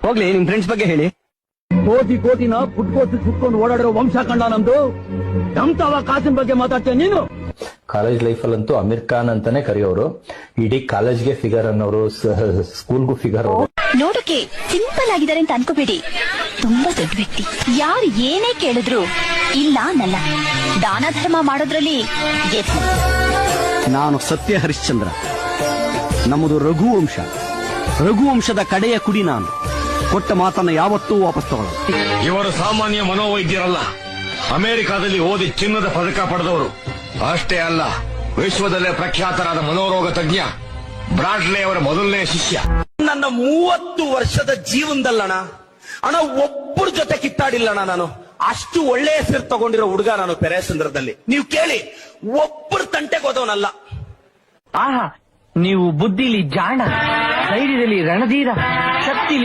ಹೋಗ್ಲಿ ನಿಮ್ ಫ್ರೆಂಡ್ಸ್ ಬಗ್ಗೆ ಹೇಳಿ. ಕೋಟಿ ಕೋಟಿನ ಪುಟ್ಕೋಸಿ ಸುತ್ಕೊಂಡು ಓಡಾಡಿರೋ ವಂಶ ಕಂಡ ನಮ್ದು. ಎಂತವ ಕಾಸಿನ ಬಗ್ಗೆ ಮಾತಾಡ್ತೇನೆ ನೀನು. ಕಾಲೇಜ್ ಲೈಫ್ ಅಲ್ಲಂತೂ ಅಮೀರ್ ಖಾನ್ ಅಂತಾನೆ ಕರೆಯೋರು. ಇಡೀ ಕಾಲೇಜ್ಗೆ ಫಿಗರ್ ಅನ್ನೋರು, ಸ್ಕೂಲ್ಗೂ ಫಿಗರ್ ಅವರು. ನೋಡಕ್ಕೆ ಸಿಂಪಲ್ ಆಗಿದ್ದಾರೆ ಅಂತ ಅನ್ಕೋಬೇಡಿ, ತುಂಬಾ ದೊಡ್ಡ ವ್ಯಕ್ತಿ. ಯಾರು ಏನೇ ಕೇಳಿದ್ರು ಇಲ್ಲ ಅನ್ನಲ್ಲ. ದಾನ ಧರ್ಮ ಮಾಡೋದ್ರಲ್ಲಿ ನಾನು ಸತ್ಯ ಹರಿಶ್ಚಂದ್ರ. ನಮ್ಮದು ರಘುವಂಶ. ರಘುವಂಶದ ಕಡೆಯ ಕುಡಿ ನಾನು. ಕೊಟ್ಟ ಮಾತನ್ನ ಯಾವತ್ತೂ ವಾಪಸ್ ತಗೊಳ್ಳೋದು. ಇವರು ಸಾಮಾನ್ಯ ಮನೋವೈದ್ಯರಲ್ಲ. ಅಮೆರಿಕಾದಲ್ಲಿ ಓದಿ ಚಿನ್ನದ ಪದಕ ಪಡೆದವರು. ಅಷ್ಟೇ ಅಲ್ಲ, ವಿಶ್ವದಲ್ಲೇ ಪ್ರಖ್ಯಾತರಾದ ಮನೋರೋಗ ತಜ್ಞ ಬ್ರಾಡ್ಲೆ ಅವರ ಮೊದಲನೇ ಶಿಷ್ಯ. ನನ್ನ 30 ವರ್ಷದ ಜೀವನದಲ್ಲಣ್ಣ ಅಣ್ಣ ಒಬ್ಬರ ಜೊತೆ ಕಿತ್ತಾಡಿಲ್ಲಣ್ಣ ನಾನು. ಅಷ್ಟು ಒಳ್ಳೆ ಹೆಸರು ತಗೊಂಡಿರೋ ಹುಡುಗ ನಾನು ಪೆರೇಸಂದ್ರದಲ್ಲಿ. ನೀವು ಕೇಳಿ, ಒಬ್ಬರ ತಂಟೆಗೆ ಹೋದವನಲ್ಲ. ಆಹಾ, ನೀವು ಬುದ್ಧಿಲಿ ಜಾಣ, ಧೈರ್ಯದಲ್ಲಿ ರಣಧೀರ.